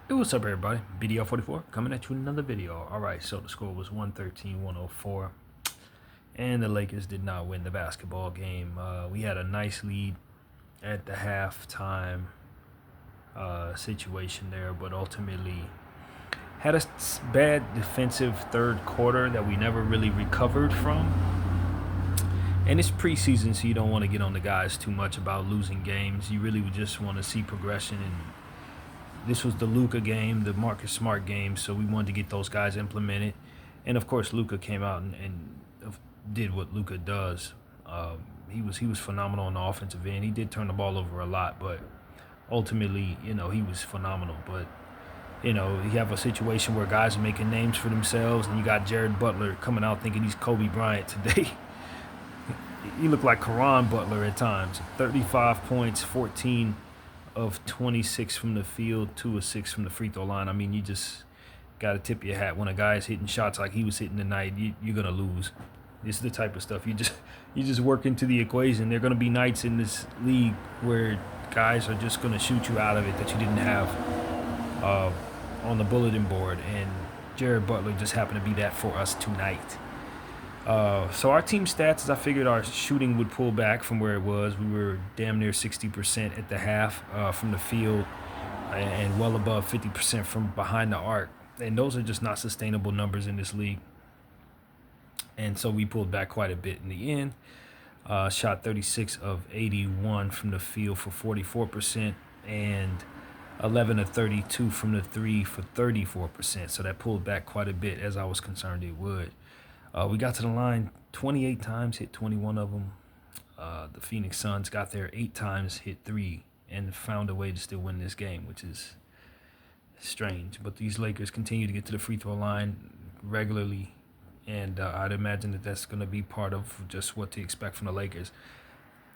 Hey, what's up, everybody? BDL44 coming at you with another video. All right, so the score was 113-104, and the Lakers did not win the basketball game. We had a nice lead at the halftime situation there, but ultimately had a bad defensive third quarter that we never really recovered from. And it's preseason, so you don't want to get on the guys too much about losing games. You really just want to see progression, and this was the Luka game, the Marcus Smart game, so we wanted to get those guys implemented. And of course, Luka came out and did what Luka does. He was phenomenal on the offensive end. He did turn the ball over a lot, but ultimately, he was phenomenal. But you have a situation where guys are making names for themselves, and you got Jared Butler coming out thinking he's Kobe Bryant today. He looked like Karan Butler at times. 35 points, 14 of 26 from the field, 2 of 6 from the free throw line. I mean, you just got to tip your hat. When a guy is hitting shots like he was hitting tonight, you're going to lose. This is the type of stuff you just work into the equation. There are going to be nights in this league where guys are just going to shoot you out of it that you didn't have on the bulletin board, and Jared Butler just happened to be that for us tonight. So our team stats, as I figured our shooting would pull back from where it was. We were damn near 60% at the half from the field and well above 50% from behind the arc. And those are just not sustainable numbers in this league. And so we pulled back quite a bit in the end. Shot 36 of 81 from the field for 44% and 11 of 32 from the three for 34%. So that pulled back quite a bit, as I was concerned it would. We got to the line 28 times, hit 21 of them. The Phoenix Suns got there 8 times, hit 3, and found a way to still win this game, which is strange. But these Lakers continue to get to the free throw line regularly, and I'd imagine that that's going to be part of just what to expect from the Lakers.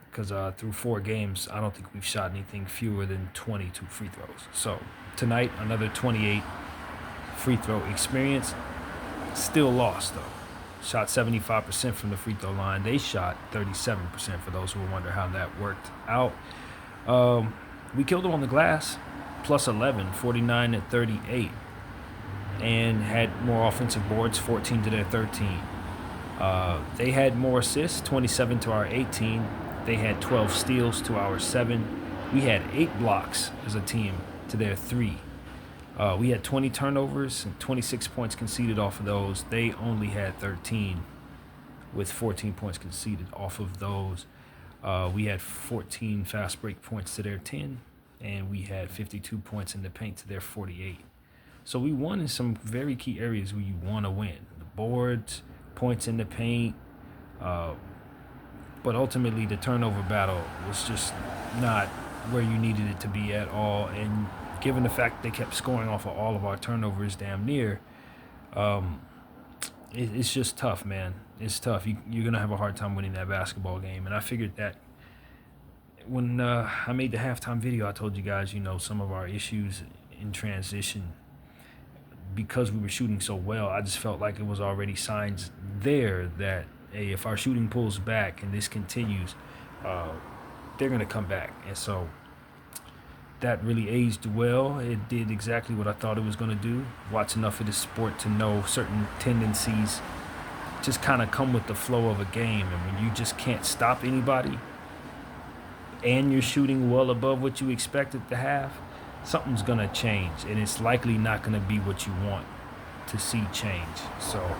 Because through 4 games, I don't think we've shot anything fewer than 22 free throws. So tonight, another 28 free throw experience. Still lost, though. Shot 75% from the free throw line. They shot 37%, for those who wonder how that worked out. We killed them on the glass, plus 11, 49 to 38, and had more offensive boards, 14 to their 13. They had more assists, 27 to our 18. They had 12 steals to our 7. We had 8 blocks as a team to their 3. We had 20 turnovers and 26 points conceded off of those. They only had 13, with 14 points conceded off of those. We had 14 fast break points to their 10, and we had 52 points in the paint to their 48. So we won in some very key areas where you want to win. The boards, points in the paint, but ultimately the turnover battle was just not where you needed it to be at all. And given the fact they kept scoring off of all of our turnovers damn near, it's just tough, man. It's tough. You're going to have a hard time winning that basketball game. And I figured that when I made the halftime video, I told you guys, some of our issues in transition, because we were shooting so well, I just felt like it was already signs there that, hey, if our shooting pulls back and this continues, they're going to come back. And so that really aged well. It did exactly what I thought it was going to do. Watch enough of this sport to know certain tendencies just kind of come with the flow of a game. And when you just can't stop anybody and you're shooting well above what you expected to have, something's going to change. And it's likely not going to be what you want to see change. So,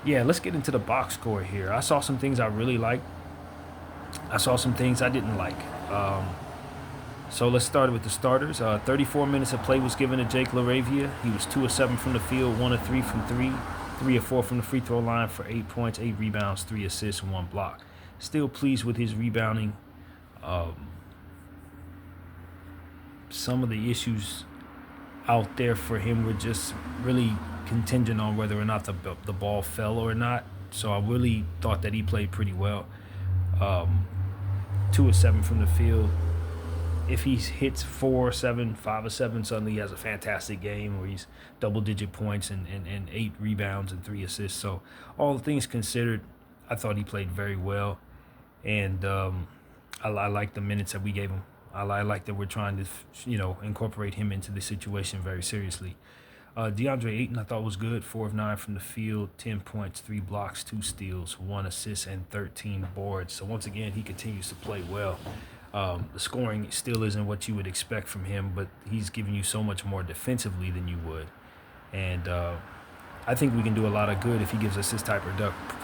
yeah, let's get into the box score here. I saw some things I really liked. I saw some things I didn't like. So let's start with the starters. 34 minutes of play was given to Jake LaRavia. He was 2 of 7 from the field, 1 of 3 from 3, 3 of 4 from the free throw line for 8 points, 8 rebounds, 3 assists, and 1 block. Still pleased with his rebounding. Some of the issues out there for him were just really contingent on whether or not the ball fell or not. So I really thought that he played pretty well. 2 of 7 from the field. If he hits 4 or 7, 5 or 7, suddenly he has a fantastic game where he's double-digit points and 8 rebounds and 3 assists. So all things considered, I thought he played very well. And I like the minutes that we gave him. I like that we're trying to, incorporate him into the situation very seriously. DeAndre Ayton, I thought was good. 4 of 9 from the field, 10 points, 3 blocks, 2 steals, 1 assist, and 13 boards. So once again, he continues to play well. The scoring still isn't what you would expect from him, but he's giving you so much more defensively than you would. And I think we can do a lot of good if he gives us this type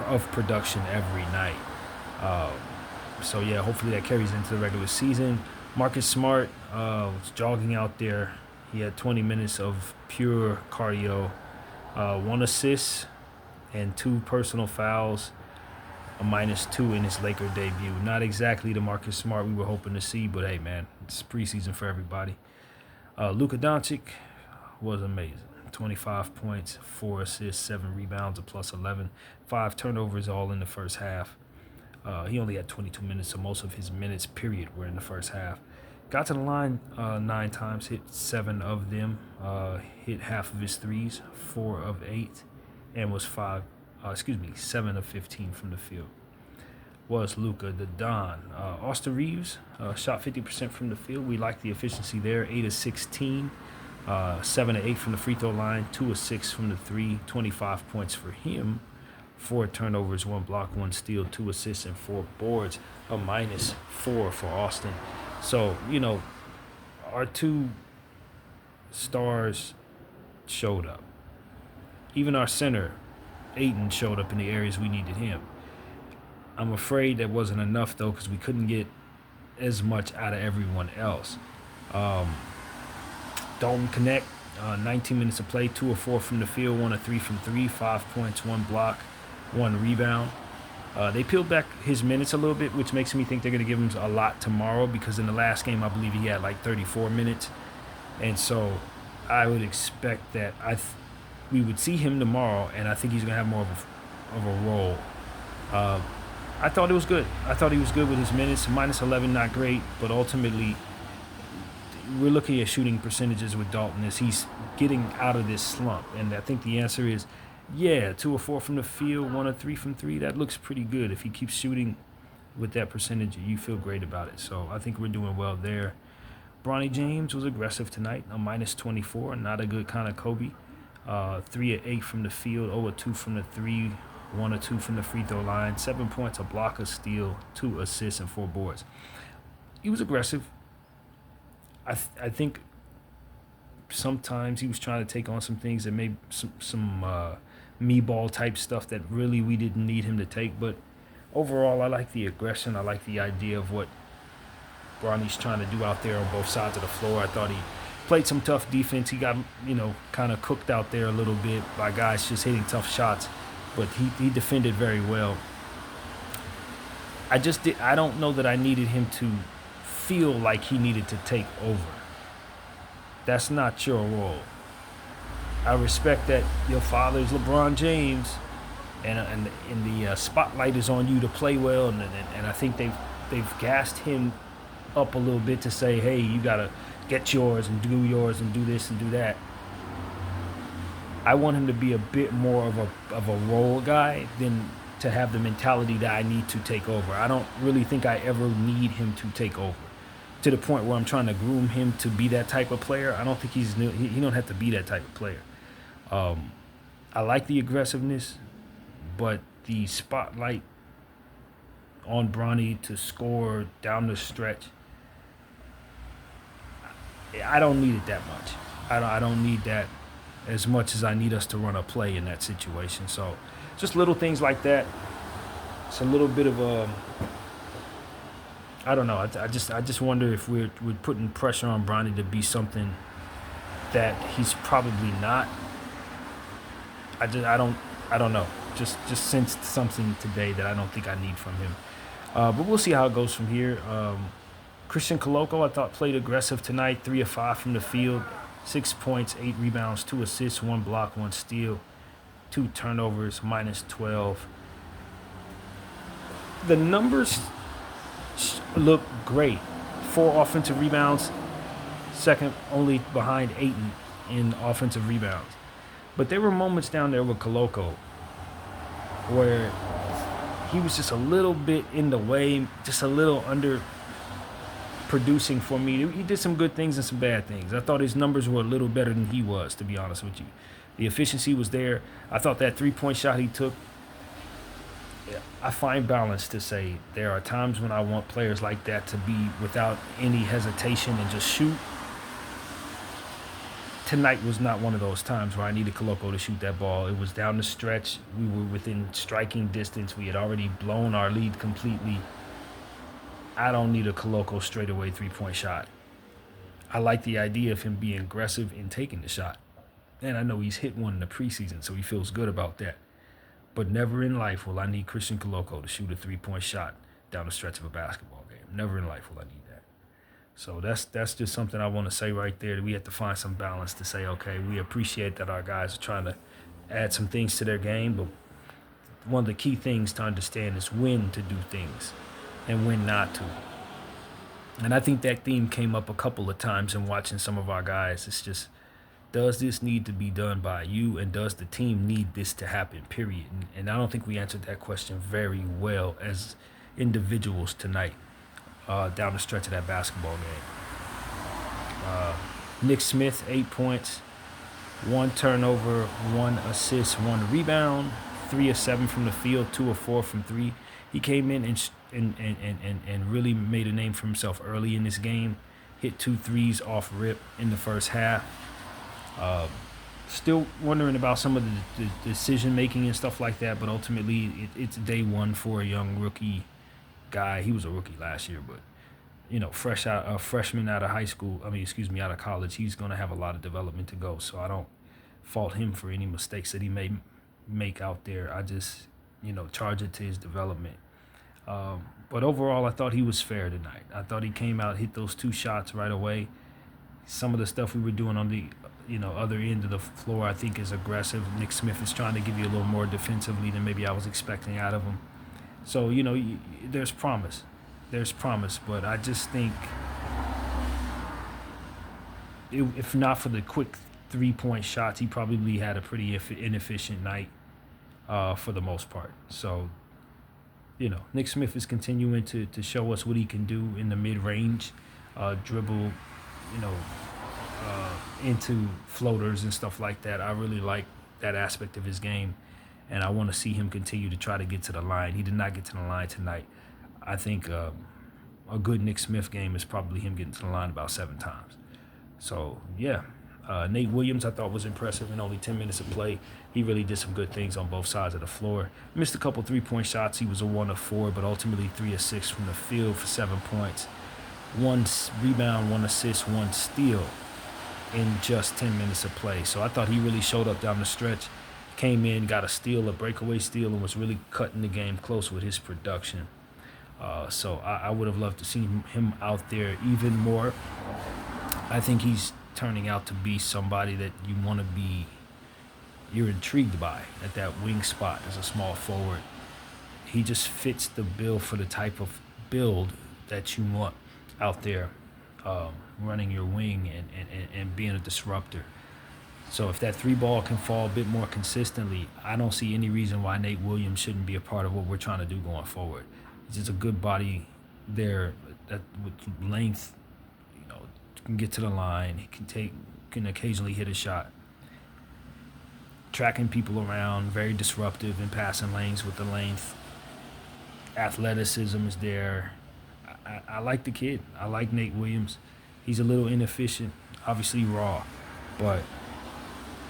of production every night. So, yeah, hopefully that carries into the regular season. Marcus Smart was jogging out there. He had 20 minutes of pure cardio, 1 assist, and 2 personal fouls, a -2 in his Laker debut. Not exactly the Marcus Smart we were hoping to see, but hey, man, it's preseason for everybody. Luka Doncic was amazing. 25 points, 4 assists, 7 rebounds, a +11, 5 turnovers all in the first half. He only had 22 minutes, so most of his minutes, period, were in the first half. Got to the line 9 times, hit 7 of them, hit half of his threes, 4 of 8, and was 7 of 15 from the field. Was Luka the Don. Austin Reeves shot 50% from the field. We like the efficiency there, 8 of 16, 7 of 8 from the free throw line, 2 of 6 from the 3, 25 points for him. 4 turnovers, 1 block, 1 steal, 2 assists, and 4 boards, a -4 for Austin. So, our 2 stars showed up. Even our center, Ayton, showed up in the areas we needed him. I'm afraid that wasn't enough, though, because we couldn't get as much out of everyone else. Dalton Connect, 19 minutes of play, 2 of 4 from the field, 1 of 3 from 3, 5 points, 1 block, 1 rebound. They peeled back his minutes a little bit, which makes me think they're going to give him a lot tomorrow, because in the last game, I believe he had like 34 minutes. And so I would expect that we would see him tomorrow, and I think he's going to have more of a role. I thought it was good. I thought he was good with his minutes. -11, not great, but ultimately we're looking at shooting percentages with Dalton as he's getting out of this slump. And I think the answer is, 2 of 4 from the field, 1 of 3 from 3. That looks pretty good. If he keeps shooting with that percentage, you feel great about it. So I think we're doing well there. Bronny James was aggressive tonight, a -24, not a good kind of Kobe. 3 of 8 from the field, 0 of 2 from the 3, 1 of 2 from the free throw line, 7 points, a block, a steal, 2 assists, and 4 boards. He was aggressive. I think sometimes he was trying to take on some things that made some me-ball type stuff that really we didn't need him to take. But overall, I like the aggression. I like the idea of what Bronny's trying to do out there on both sides of the floor. I thought he played some tough defense. He got, kind of cooked out there a little bit by guys just hitting tough shots. But he defended very well. I don't know that I needed him to feel like he needed to take over. That's not your role. I respect that your father is LeBron James, and the spotlight is on you to play well, and I think they've gassed him up a little bit to say, hey, you gotta get yours and do yours and do this and do that. I want him to be a bit more of a role guy than to have the mentality that I need to take over. I don't really think I ever need him to take over, to the point where I'm trying to groom him to be that type of player. I don't think he don't have to be that type of player. I like the aggressiveness, but the spotlight on Bronny to score down the stretch, I don't need it that much. I don't need that as much as I need us to run a play in that situation. So just little things like that. It's a little bit of a, I don't know. I just wonder if we're putting pressure on Bronny to be something that he's probably not. I don't know. Just sensed something today that I don't think I need from him. But we'll see how it goes from here. Christian Coloco, I thought, played aggressive tonight. 3 of 5 from the field, 6 points, 8 rebounds, 2 assists, 1 block, 1 steal, 2 turnovers, -12. The numbers look great. 4 offensive rebounds, second only behind Ayton in offensive rebounds. But there were moments down there with Coloco where he was just a little bit in the way, just a little under producing for me. He did some good things and some bad things. I thought his numbers were a little better than he was, to be honest with you. The efficiency was there. I thought that three-point shot he took, I find balance to say there are times when I want players like that to be without any hesitation and just shoot. Tonight was not one of those times where I needed Koloko to shoot that ball. It was down the stretch. We were within striking distance. We had already blown our lead completely. I don't need a Koloko straightaway three-point shot. I like the idea of him being aggressive in taking the shot. And I know he's hit one in the preseason, so he feels good about that. But never in life will I need Christian Koloko to shoot a three-point shot down the stretch of a basketball game. Never in life will I need that. So that's just something I want to say right there. That we have to find some balance to say, okay, we appreciate that our guys are trying to add some things to their game, but one of the key things to understand is when to do things and when not to. And I think that theme came up a couple of times in watching some of our guys. It's just, does this need to be done by you, and does the team need this to happen, period? And I don't think we answered that question very well as individuals tonight down the stretch of that basketball game. Nick Smith, 8 points, 1 turnover, 1 assist, 1 rebound, 3 of 7 from the field, 2 of 4 from 3. He came in and really made a name for himself early in this game. Hit 2 threes off rip in the first half. Still wondering about some of the decision making and stuff like that, but ultimately it's day one for a young rookie guy. He was a rookie last year, but freshman out of out of college, he's going to have a lot of development to go. So I don't fault him for any mistakes that he may make out there. I just charge it to his development. But overall, I thought he was fair tonight. I thought he came out, hit those 2 shots right away. Some of the stuff we were doing on the other end of the floor, I think, is aggressive. Nick Smith is trying to give you a little more defensively than maybe I was expecting out of him. So, there's promise. There's promise. But I just think if not for the quick 3-point shots, he probably had a pretty inefficient night for the most part. So, Nick Smith is continuing to show us what he can do in the mid-range, dribble, into floaters and stuff like that. I really like that aspect of his game, and I want to see him continue to try to get to the line. He did not get to the line tonight. I think a good Nick Smith game is probably him getting to the line about 7 times. So, yeah. Nate Williams, I thought, was impressive in only 10 minutes of play. He really did some good things on both sides of the floor. Missed a couple 3-point shots. He was a 1 of 4, but ultimately 3 of 6 from the field for 7 points. 1 rebound, 1 assist, 1 steal in just 10 minutes of play. So I thought he really showed up down the stretch. Came in, got a steal, a breakaway steal, and was really cutting the game close with his production. So I would have loved to see him out there even more. I think he's turning out to be somebody that you're intrigued by at that wing spot as a small forward. He just fits the bill for the type of build that you want out there, running your wing and being a disruptor. So if that 3-ball can fall a bit more consistently, I don't see any reason why Nate Williams shouldn't be a part of what we're trying to do going forward. He's just a good body there that with length, can get to the line. He can occasionally hit a shot. Tracking people around, very disruptive in passing lanes with the length. Athleticism is there. I like the kid. I like Nate Williams. He's a little inefficient, obviously raw, but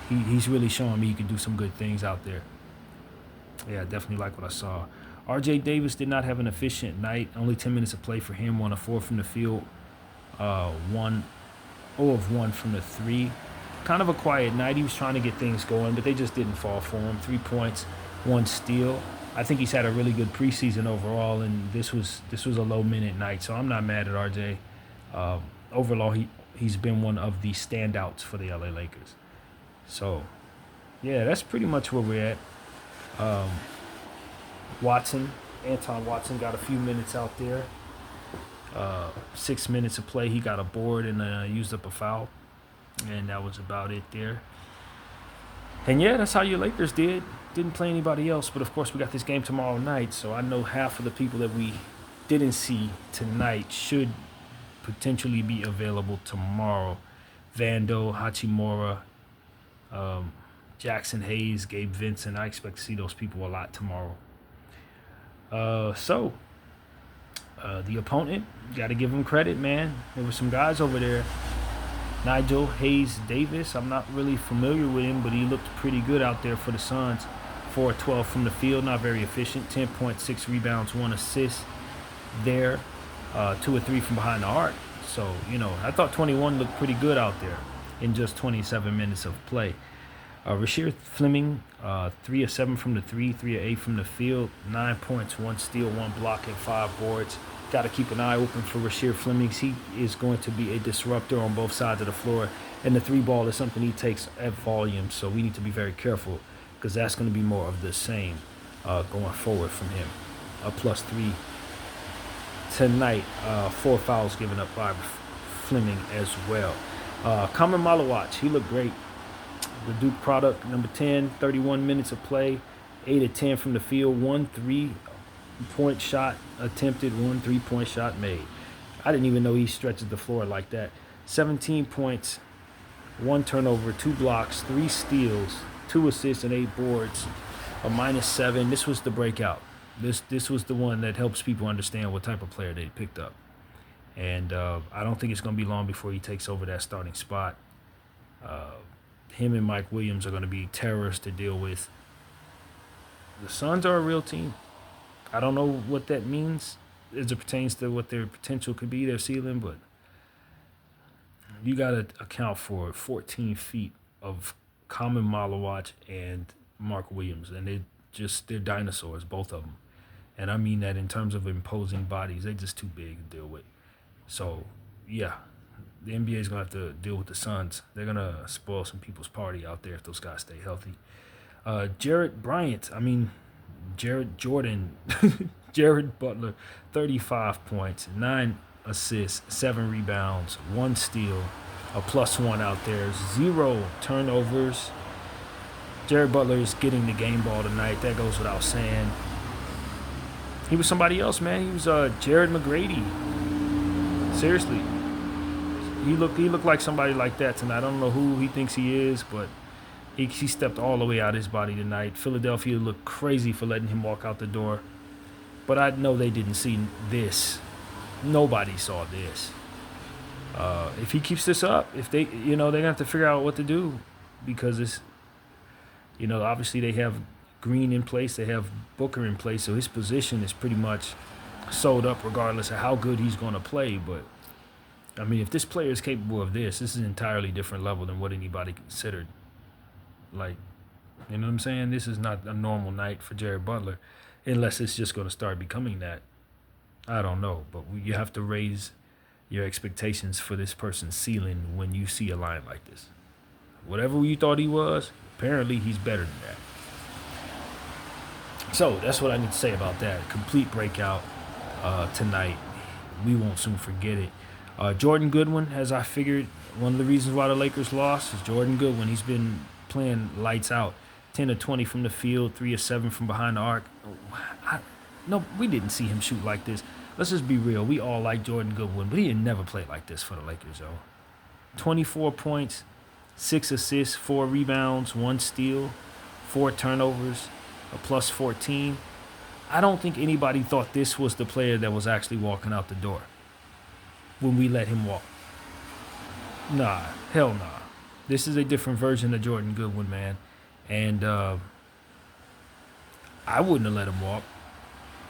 he's really showing me he can do some good things out there. Yeah, I definitely like what I saw. R.J. Davis did not have an efficient night. Only 10 minutes of play for him. 1 of 4 from the field. 1 of 1 from the 3. Kind of a quiet night. He was trying to get things going, but they just didn't fall for him. 3 points, 1 steal. I think he's had a really good preseason overall, and this was a low-minute night, so I'm not mad at RJ. Overall, he's been one of the standouts for the LA Lakers. So, yeah, that's pretty much where we're at. Anton Watson got a few minutes out there. 6 minutes of play, he got a board and used up a foul, and that was about it there. And yeah, that's how your Lakers did. Didn't play anybody else, but of course we got this game tomorrow night, so I know half of the people that we didn't see tonight should potentially be available tomorrow. Vando, Hachimura, Jackson Hayes, Gabe Vincent. I expect to see those people a lot tomorrow. The opponent, got to give him credit, man. There were some guys over there. Nigel Hayes Davis, I'm not really familiar with him, but he looked pretty good out there for the Suns. 4-12 from the field, not very efficient. 10.6 rebounds, 1 assist there. 2 or 3 from behind the arc. So, I thought 21 looked pretty good out there in just 27 minutes of play. Rasheer Fleming, 3 of 7 from the 3, 3 of 8 from the field, 9 points, 1 steal, 1 block, and 5 boards. Got to keep an eye open for Rasheer Fleming. He is going to be a disruptor on both sides of the floor, and the 3-ball is something he takes at volume, so we need to be very careful because that's going to be more of the same going forward from him. A +3 tonight. 4 fouls given up by Fleming as well. Kamen Malawach, he looked great. The Duke product, number 10, 31 minutes of play, 8 of 10 from the field, 1 3-point shot attempted, 1 3-point shot made. I didn't even know he stretches the floor like that. 17 points, 1 turnover, 2 blocks, 3 steals, 2 assists, and 8 boards. A -7. This was the breakout. This was the one that helps people understand what type of player they picked up. And I don't think it's going to be long before he takes over that starting spot. Him and Mike Williams are going to be terrors to deal with. The Suns are a real team. I don't know what that means as it pertains to what their potential could be, their ceiling, but you got to account for 14 feet of Kamen Malawach and Mark Williams, and they're dinosaurs, both of them. And I mean that in terms of imposing bodies. They're just too big to deal with. So, yeah. The NBA is going to have to deal with the Suns. They're going to spoil some people's party out there if those guys stay healthy. Jared Jordan, Jared Butler, 35 points, 9 assists, 7 rebounds, 1 steal, a +1 out there, 0 turnovers. Jared Butler is getting the game ball tonight. That goes without saying. He was somebody else, man. He was Jared McGrady. Seriously. He looked like somebody like that tonight. I don't know who he thinks he is, but he stepped all the way out of his body tonight. Philadelphia looked crazy for letting him walk out the door. But I know they didn't see this. Nobody saw this. If he keeps this up, they're going to have to figure out what to do because it's, obviously they have Green in place. They have Booker in place. So his position is pretty much sold up regardless of how good he's going to play. But I mean, if this player is capable of this is an entirely different level than what anybody considered. Like, you know what I'm saying? This is not a normal night for Jared Butler, unless it's just going to start becoming that. I don't know, but you have to raise your expectations for this person's ceiling when you see a line like this. Whatever you thought he was, apparently he's better than that. So that's what I need to say about that. Complete breakout tonight. We won't soon forget it. Jordan Goodwin, as I figured, one of the reasons why the Lakers lost is Jordan Goodwin. He's been playing lights out. 10 of 20 from the field, 3 of 7 from behind the arc. No, we didn't see him shoot like this. Let's just be real. We all like Jordan Goodwin, but he had never played like this for the Lakers, though. 24 points, 6 assists, 4 rebounds, 1 steal, 4 turnovers, a +14. I don't think anybody thought this was the player that was actually walking out the door when we let him walk. Nah, hell nah. This is a different version of Jordan Goodwin, man. And I wouldn't have let him walk.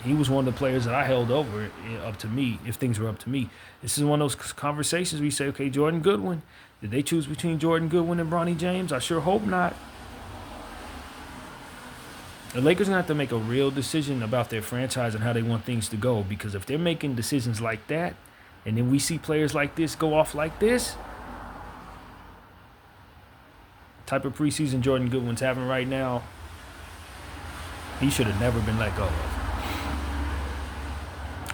He was one of the players that I held over up to me, if things were up to me. This is one of those conversations we say, okay, Jordan Goodwin. Did they choose between Jordan Goodwin and Bronny James? I sure hope not. The Lakers are going to have to make a real decision about their franchise and how they want things to go, because if they're making decisions like that, and then we see players like this go off like this, type of preseason Jordan Goodwin's having right now, he should have never been let go of.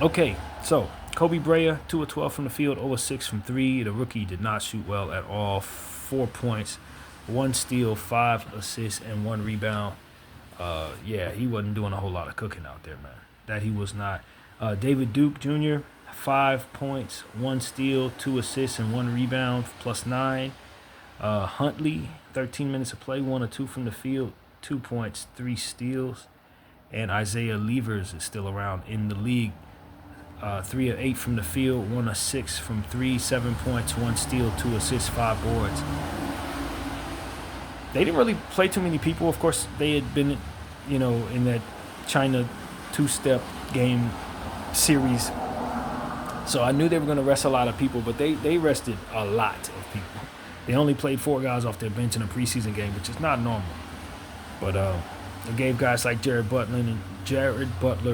Okay, so Kobe Bryant, 2 of 12 from the field, 0 of 6 from 3. The rookie did not shoot well at all. 4 points, 1 steal, 5 assists, and 1 rebound. He wasn't doing a whole lot of cooking out there, man. That he was not. David Duke Jr., 5 points, 1 steal, 2 assists, and 1 rebound, plus 9. Huntley, 13 minutes of play, 1 or 2 from the field, 2 points, 3 steals. And Isaiah Levers is still around in the league. 3 of 8 from the field, 1 of 6 from 3, 7 points, 1 steal, 2 assists, 5 boards. They didn't really play too many people. Of course, they had been, in that China 2-step game series. So I knew they were going to rest a lot of people, but they rested a lot of people. They only played 4 guys off their bench in a preseason game, which is not normal. But they gave guys like Jared Butler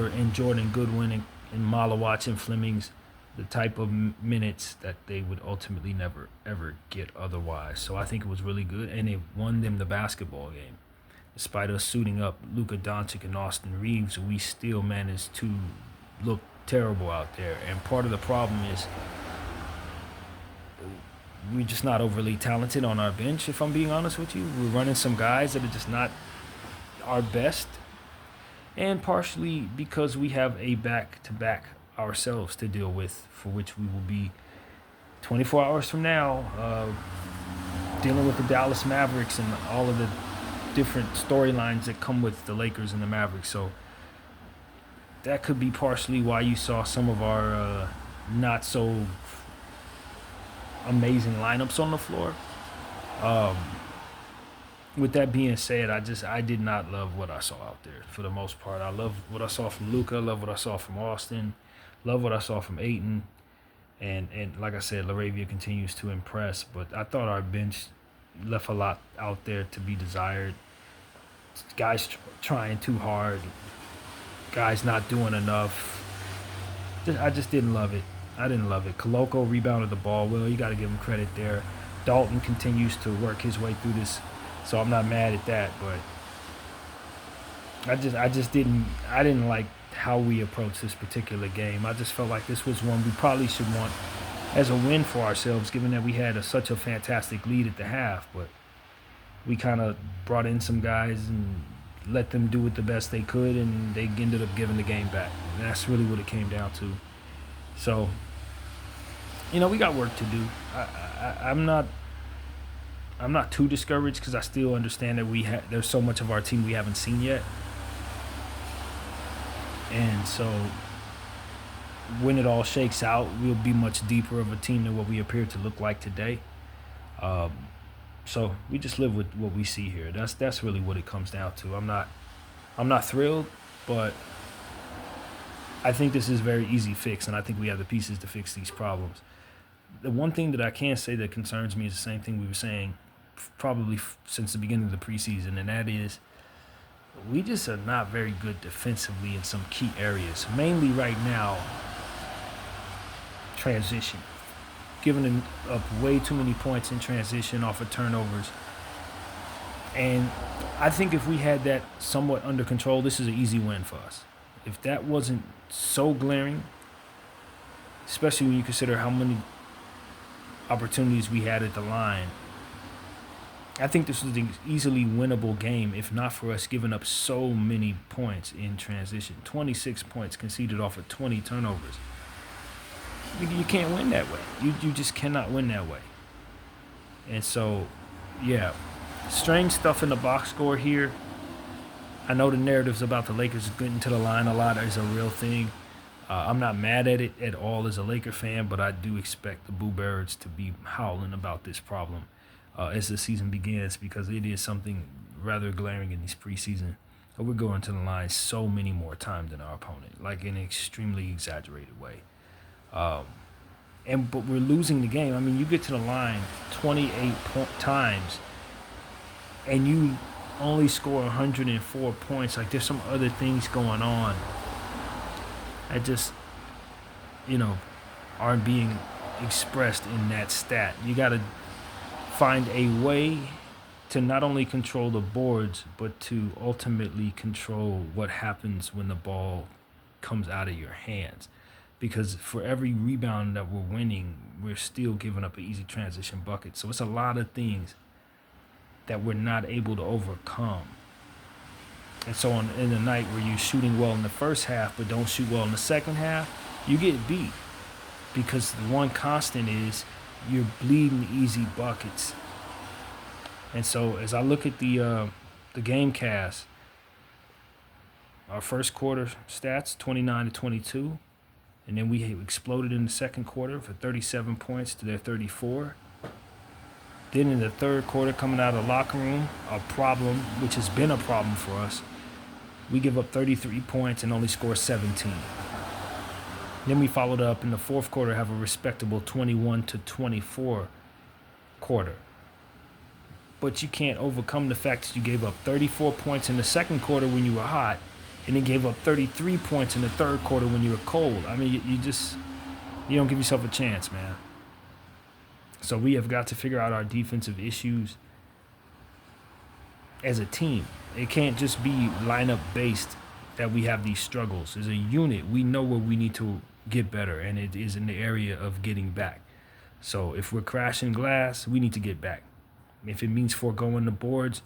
and Jordan Goodwin and Malawach and Flemings the type of minutes that they would ultimately never, ever get otherwise. So I think it was really good, and it won them the basketball game. Despite us suiting up Luka Doncic and Austin Reeves, we still managed to look terrible out there. And part of the problem is we're just not overly talented on our bench, if I'm being honest with you. We're running some guys that are just not our best, and partially because we have a back-to-back ourselves to deal with, for which we will be 24 hours from now dealing with the Dallas Mavericks and all of the different storylines that come with the Lakers and the Mavericks. So that could be partially why you saw some of our not so amazing lineups on the floor. With that being said, I did not love what I saw out there for the most part. I love what I saw from Luka, love what I saw from Austin, love what I saw from Ayton, and like I said, LaRavia continues to impress. But I thought our bench left a lot out there to be desired. Guys trying too hard, guys not doing enough. I just didn't love it. I didn't love it. Koloko rebounded the ball well. You got to give him credit there. Dalton continues to work his way through this, so I'm not mad at that. But I didn't like how we approached this particular game. I just felt like this was one we probably should want as a win for ourselves, given that we had such a fantastic lead at the half. But we kind of brought in some guys and let them do it the best they could, and they ended up giving the game back. And that's really what it came down to. So, we got work to do. I'm not too discouraged, because I still understand that there's so much of our team we haven't seen yet. And so when it all shakes out, we'll be much deeper of a team than what we appear to look like today. So we just live with what we see here. That's really what it comes down to. I'm not thrilled, but I think this is a very easy fix, and I think we have the pieces to fix these problems. The one thing that I can say that concerns me is the same thing we were saying probably since the beginning of the preseason, and that is we just are not very good defensively in some key areas. Mainly right now, transition. Giving up way too many points in transition off of turnovers. And I think if we had that somewhat under control, this is an easy win for us. If that wasn't so glaring, especially when you consider how many opportunities we had at the line, I think this was an easily winnable game, if not for us giving up so many points in transition. 26 points conceded off of 20 turnovers. You can't win that way. You just cannot win that way. And so, yeah, strange stuff in the box score here. I know the narratives about the Lakers getting to the line a lot is a real thing. I'm not mad at it at all as a Laker fan, but I do expect the Boo Birds to be howling about this problem as the season begins, because it is something rather glaring in this preseason. We're going to the line so many more times than our opponent, like in an extremely exaggerated way. But we're losing the game. I mean, you get to the line 28 times, and you only score 104 points. Like, there's some other things going on that just, aren't being expressed in that stat. You got to find a way to not only control the boards, but to ultimately control what happens when the ball comes out of your hands. Because for every rebound that we're winning, we're still giving up an easy transition bucket. So it's a lot of things that we're not able to overcome. And so in the night where you're shooting well in the first half but don't shoot well in the second half, you get beat. because the one constant is you're bleeding easy buckets. And so as I look at the game cast, our first quarter stats 29-22, and then we exploded in the second quarter for 37 points to their 34. Then in the third quarter, coming out of the locker room, a problem, which has been a problem for us, we give up 33 points and only score 17. Then we followed up in the fourth quarter, have a respectable 21-24 quarter. But you can't overcome the fact that you gave up 34 points in the second quarter when you were hot, and then gave up 33 points in the third quarter when you were cold. I mean, you don't give yourself a chance, man. So we have got to figure out our defensive issues as a team. It can't just be lineup based that we have these struggles. As a unit, we know where we need to get better, and it is in the area of getting back. So if we're crashing glass, we need to get back. If it means foregoing the boards,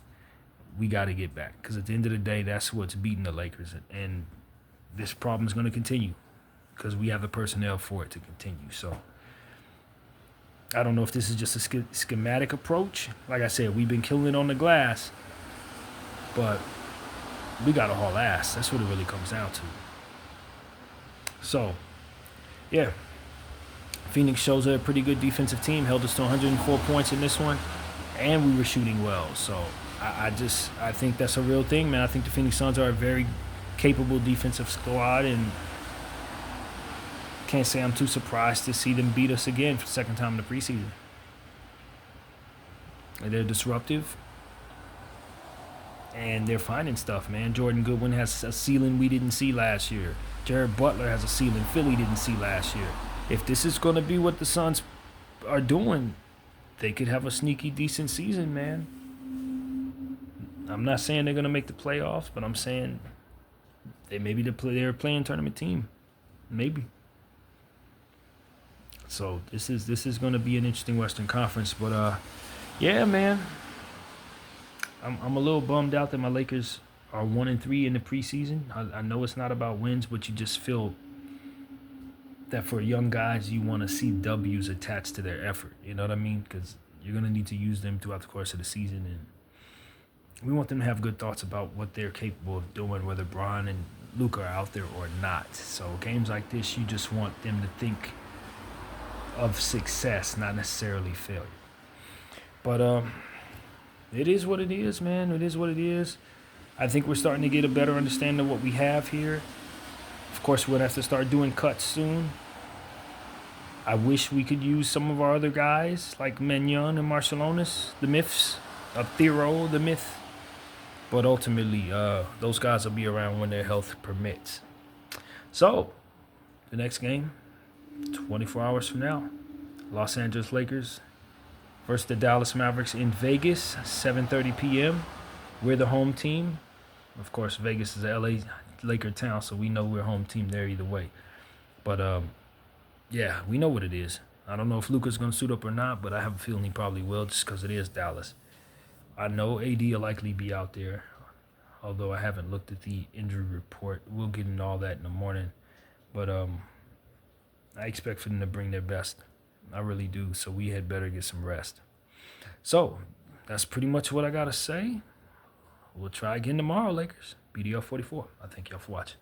we got to get back. Because at the end of the day, that's what's beating the Lakers. And this problem is going to continue because we have the personnel for it to continue. So I don't know if this is just a schematic approach. Like I said, we've been killing it on the glass, but we got to haul ass. That's what it really comes down to. So, yeah. Phoenix shows a pretty good defensive team, held us to 104 points in this one, and we were shooting well. So I think that's a real thing, man. I think the Phoenix Suns are a very capable defensive squad, and can't say I'm too surprised to see them beat us again for the second time in the preseason. They're disruptive, and they're finding stuff, man. Jordan Goodwin has a ceiling we didn't see last year. Jared Butler has a ceiling Philly didn't see last year. If this is going to be what the Suns are doing, they could have a sneaky, decent season, man. I'm not saying they're going to make the playoffs, but I'm saying they're a playing tournament team. Maybe. So this is going to be an interesting Western Conference. But, yeah, man. I'm a little bummed out that my Lakers are 1-3 in the preseason. I know it's not about wins, but you just feel that for young guys, you want to see W's attached to their effort. You know what I mean? Because you're going to need to use them throughout the course of the season. And we want them to have good thoughts about what they're capable of doing, whether Bron and Luka are out there or not. So games like this, you just want them to think of success, not necessarily failure. But it is what it is, man. It is what it is. I think we're starting to get a better understanding of what we have here. Of course, we'll have to start doing cuts soon. I wish we could use some of our other guys, like Menyon and Marcelonis, the myths, Thero, the myth. But ultimately, those guys will be around when their health permits. So, the next game, 24 hours from now, Los Angeles Lakers versus the Dallas Mavericks in Vegas, 7:30 p.m. We're the home team. Of course, Vegas is a LA Laker town, so we know we're home team there either way. But, yeah, we know what it is. I don't know if Luka's going to suit up or not, but I have a feeling he probably will just because it is Dallas. I know AD will likely be out there, although I haven't looked at the injury report. We'll get into all that in the morning. But I expect for them to bring their best. I really do, so we had better get some rest. So, that's pretty much what I got to say. We'll try again tomorrow, Lakers. BDR 44. I thank y'all for watching.